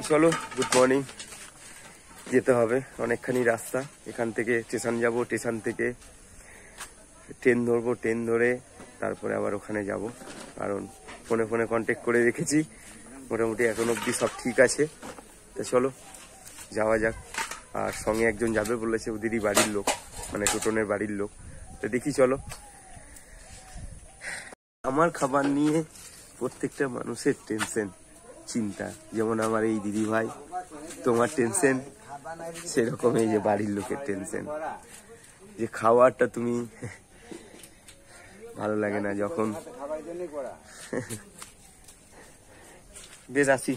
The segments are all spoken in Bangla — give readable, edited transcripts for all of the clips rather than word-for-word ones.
চলো গুড মর্নিং। যেতে হবে অনেকখানি রাস্তা, এখান থেকে স্টেশন যাব, স্টেশন থেকে ট্রেন ধরবো, ট্রেন ধরে তারপরে আবার ওখানে যাব। কারণ ফোনে ফোনে কন্ট্যাক্ট করে রেখেছি, মোটামুটি এখন অবধি সব ঠিক আছে। তো চলো যাওয়া যাক। আর সঙ্গে একজন যাবে বলেছে, ওদেরই বাড়ির লোক, মানে টোটনের বাড়ির লোক। তো দেখি চলো। আমার খাবার নিয়ে প্রত্যেকটা মানুষের টেনশন, চিন্তা। যেমন আমার এই দিদি ভাই, তোমার টেনশন, সেরকম এই যে বাড়ির লোকের টেনশন, যে খাবারটা তুমি ভালো লাগে না যখন। বেশ আসি।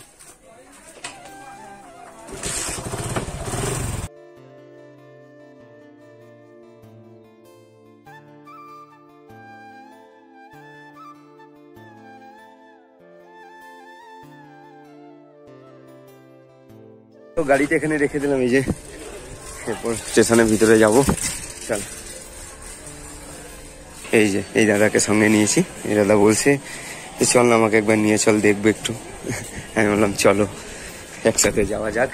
তো গাড়িটা এখানে রেখে দিলাম, এই যে এরপর স্টেশনের ভিতরে যাব। চল, এই যে এই দাদাকে সঙ্গে নিয়েছি। এই দাদা বলছে যে চল না আমাকে একবার নিয়ে চল, দেখবো একটু। আমি বললাম চলো একসাথে যাওয়া যাক।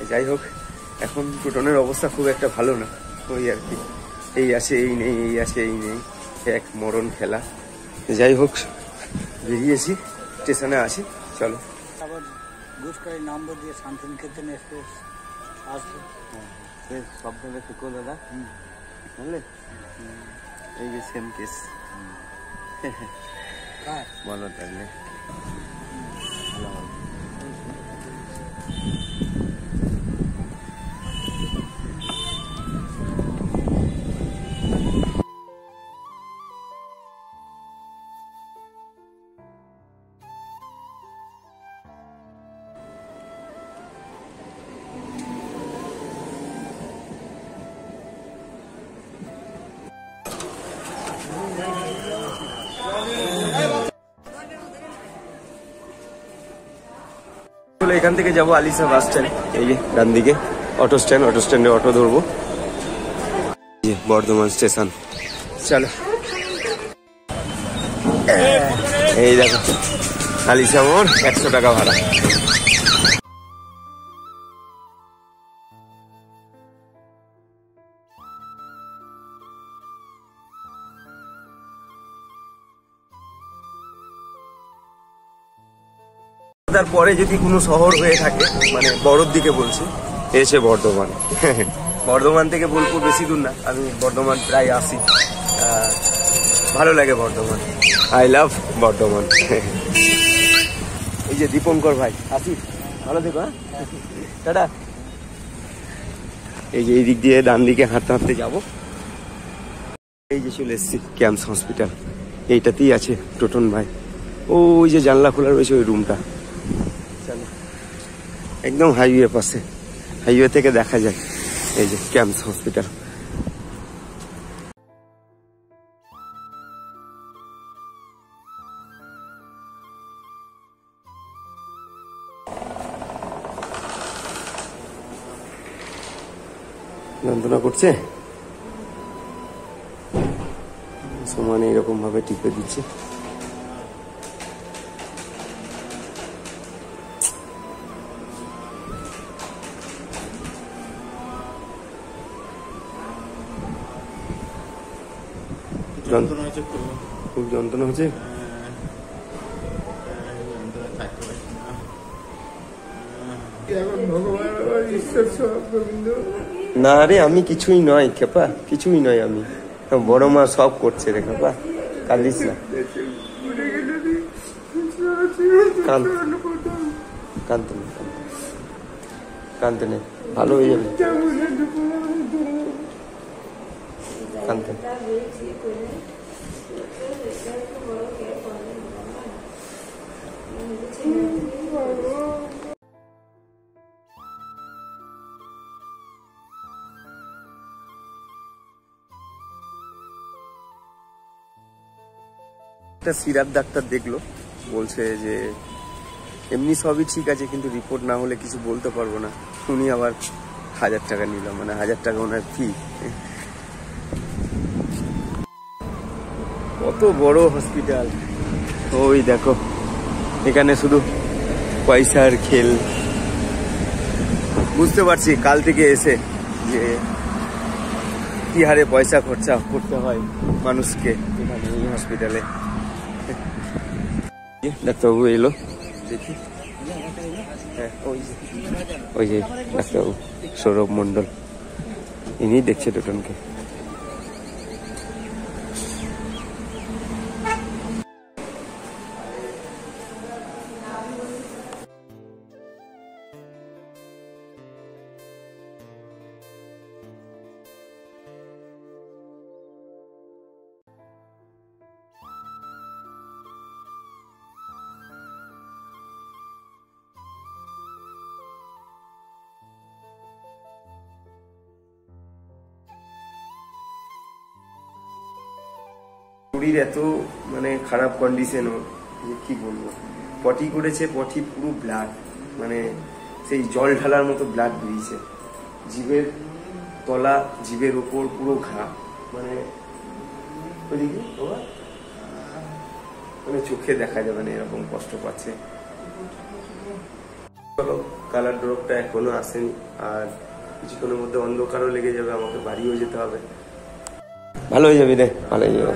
যাই হোক, এখন টোটনের অবস্থা খুব একটা ভালো না, ওই আর কি, এই আসে এই নেই, এই আসে এই নেই, এক মরণ খেলা। যাই হোক, বেরিয়েছি, স্টেশনে আসি, চলো। নম্বর দিয়ে শান্তিনিকেতন এক্সপ্রেস আসবে। সবভাবে থেকো দাদা, বুঝলে? এই যে সেম কেস বলো তাহলে। এখান থেকে যাবো আলিশা বাস স্ট্যান্ড, এই যে ডান দিকে অটো স্ট্যান্ড, অটো স্ট্যান্ডে অটো ধরবো। বর্ধমান স্টেশন, চলো। এই দেখো আলিশা মোড়, 100 টাকা ভাড়া। তারপরে যদি কোনো শহর হয়ে থাকে, মানে বড়োর দিকে বলছি, এসে বর্ধমান। বর্ধমান থেকে বোলপুর বেশি দূর না, আমি বর্ধমান প্রায় আসি, ভালো লাগে বর্ধমান। I love Bardhaman. এই যে দীপঙ্কর ভাই, আসি, ভালো থেকো, হ্যাঁ, টাটা। এই যে এই দিক দিয়ে ডান দিকে হাঁটতে হাঁটতে যাবো। এই যে চলে এসছি ক্যাম্পস হসপিটাল, এইটাতেই আছে টোটন ভাই। ওই যে জানলা খোলা রয়েছে ওই রুমটা, একদম হাইওয়ে পাশে, হাইওয়ে থেকে দেখা যায় এই যে ক্যাম্পস হসপিটাল। যন্ত্রণা করছে, সমানে এরকম ভাবে টিপে দিচ্ছে। খুব যন্ত্রণা হচ্ছে। না রে, আমি কিছুই নয় খেপা, কিছুই নয়। আমি বড় মা সব করছে রে খেপা, কাঁদিস না, কাঁদতে নেই, কাঁদতে নেই, ভালো হয়ে যাবে, কাঁদতে নেই। একটা সিরাপ ডাক্তার দেখলো, বলছে যে এমনি সবই ঠিক আছে, কিন্তু রিপোর্ট না হলে কিছু বলতে পারবো না। উনি আবার 1000 টাকা নিল, মানে 1000 টাকা ওনার ফি। কত বড় হসপিটাল, ওই দেখো এখানে শুধু পয়সার খেল, বুঝতে পারছি কাল থেকে এসে যে কি হারে পয়সা খরচা করতে হয় মানুষকে এখানে এই হসপিটালে। ডাক্তারবাবু এলো, দেখি। হ্যাঁ, ওই যে ডাক্তারবাবু সৌরভ মন্ডল, ইনি দেখছে টোটনকে। শরীর এত মানে খারাপ কন্ডিশন, কি বলবো, পটি করেছে, পটি পুরো ব্লাড, মানে সেই জল ঢালার মতো ব্লাড বেরিয়েছে। জিভের তলা, জিভের উপর পুরো ঘা, মানে ওইদিকে মানে চোখে দেখা যাবে না, এরকম কষ্ট পাচ্ছে। চলো, কালার ড্রপটা এখনো আসেনি, আর কিছুক্ষণের মধ্যে অন্ধকারও লেগে যাবে, আমাকে বাড়িও যেতে হবে। ভালো হয়ে যাবে রে, ভালো হয়ে যাবে।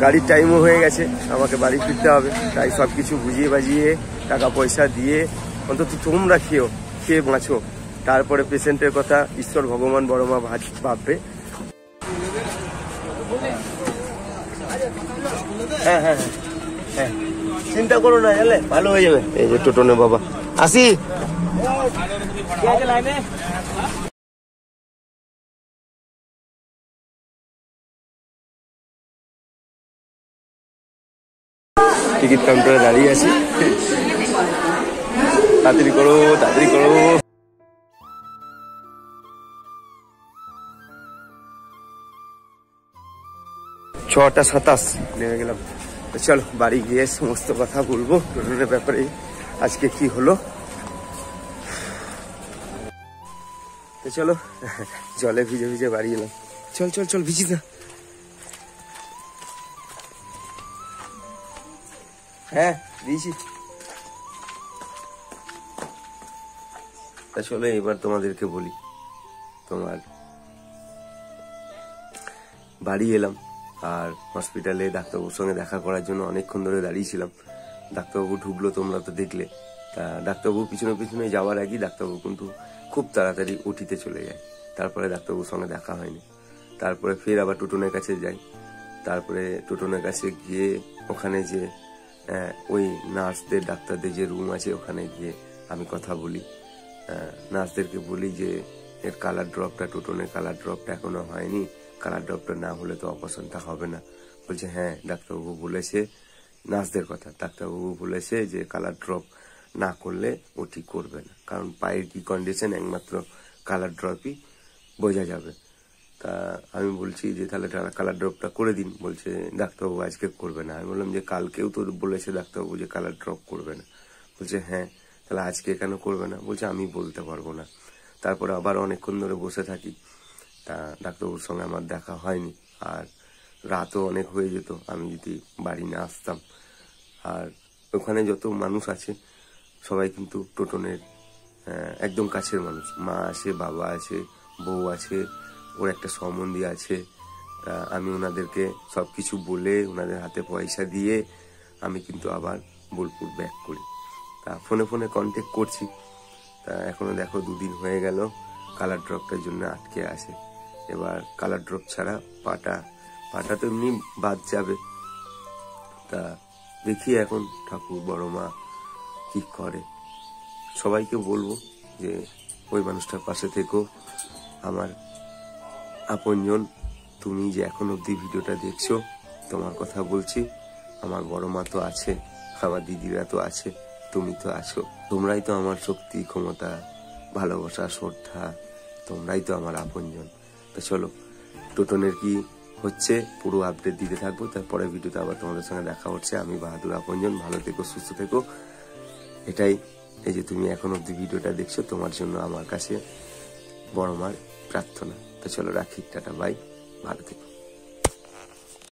গাড়ির টাইমও হয়ে গেছে, আমাকে বাড়ি ফিরতে হবে, তাই সবকিছু বুঝিয়ে বাজিয়ে টাকা পয়সা দিয়ে অন্তত তোমরা খেয়ে বাঁচো, তারপরে পেশেন্টের কথা ঈশ্বর ভগবান বড় মা ভাববে। হ্যাঁ হ্যাঁ হ্যাঁ, চিন্তা করো না, জানলে ভালো হয়ে যাবে। এই যে টোটনে বাবা, আসি। টিকিট কাউন্টারে দাঁড়িয়ে আছি, তাড়াতাড়ি করো তাড়াতাড়ি করো। 6:27 নেমে গেলাম। চলো বাড়ি গিয়ে সমস্ত কথা বলবো টোটনের ব্যাপারে, আজকে কি হলো। তো চলো, জলে ভিজে ভিজে বাড়ি এলাম। চল চল চল, ভিজিস না। হ্যাঁ দিয়েছি। তা চলো এবার তোমাদেরকে বলি, তোমার বাড়ি এলাম, আর হসপিটালে ডাক্তারবাবুর সঙ্গে দেখা করার জন্য অনেকক্ষণ ধরে দাঁড়িয়েছিলাম। ডাক্তারবাবু ঢুকলো, তোমরা তো দেখলে। তা ডাক্তারবাবু পিছনে পিছনে যাওয়ার আগেই ডাক্তারবাবু কিন্তু খুব তাড়াতাড়ি ওটিতে চলে যায়। তারপরে ডাক্তারবাবুর সঙ্গে দেখা হয়নি। তারপরে ফের আবার টোটনের কাছে যাই। তারপরে টোটনের কাছে গিয়ে ওখানে যে ওই নার্সদের, ডাক্তারদের যে রুম আছে, ওখানে গিয়ে আমি কথা বলি। নার্সদেরকে বলি যে এর কালার ড্রপটা, টোটনের কালার ড্রপটা এখনো হয়নি, কালার ড্রপটা না হলে তো অপারেশনটা হবে না। বলছে হ্যাঁ ডাক্তারবাবু বলেছে, নার্সদের কথা, ডাক্তারবাবু বলেছে যে কালার ড্রপ না করলে ও ঠিক করবে না, কারণ পায়ের কি কন্ডিশন একমাত্র কালার ড্রপই বোঝা যাবে। তা আমি বলছি যে তাহলে কালার ড্রপটা করে দিন। বলছে ডাক্তারবাবু আজকে করবে না। আমি বললাম যে কালকেও তো বলেছে ডাক্তারবাবু যে কালার ড্রপ করবে না। বলছে হ্যাঁ, তাহলে আজকে কেন করবে না? বলছে আমি বলতে পারবো না। তারপরে আবার অনেকক্ষণ ধরে বসে থাকি। তা ডাক্তারবাবুর সঙ্গে আমার দেখা হয়নি, আর রাতও অনেক হয়ে যেত আমি যদি বাড়ি না আসতাম। আর ওখানে যত মানুষ আছে সবাই কিন্তু টোটনের একদম কাছের মানুষ। মা আছে, বাবা আছে, বউ আছে, ওর একটা সম্বন্ধী আছে। তা আমি ওনাদেরকে সবকিছু বলে, ওনাদের হাতে পয়সা দিয়ে আমি কিন্তু আবার বোলপুর ব্যাক করি। তা ফোনে ফোনে কন্ট্যাক্ট করছি। তা এখনো দেখো 2 দিন হয়ে গেল কালার ড্রপটার জন্য আটকে আছে। এবার কালার ড্রপ ছাড়া পাটা তো এমনি বাদ যাবে। তা দেখি এখন ঠাকুর বড় মা কি করে। সবাইকে বলবো যে ওই মানুষটার পাশে থেকো, আমার আপনজন। তুমি যে এখন অব্দি ভিডিওটা দেখছো, তোমার কথা বলছি। আমার বড় মা তো আছে, আমার দিদিরা তো আছে, তুমি তো আছো। তোমরাই তো আমার শক্তি, ক্ষমতা, ভালোবাসা, শ্রদ্ধা, তোমরাই তো আমার আপনজন। তো চলো, টোটনের কি হচ্ছে পুরো আপডেট দিতে থাকবো। তারপরে ভিডিওতে আবার তোমাদের সঙ্গে দেখা হচ্ছে। আমি বাহাদুর আপনজন, ভালো থেকো, সুস্থ থেকো, এটাই। এই যে তুমি এখন অব্দি ভিডিওটা দেখছো, তোমার জন্য আমার কাছে বড় মার প্রার্থনা। তো চলো রাখি, টাটা, বাই, ভালো থেকো।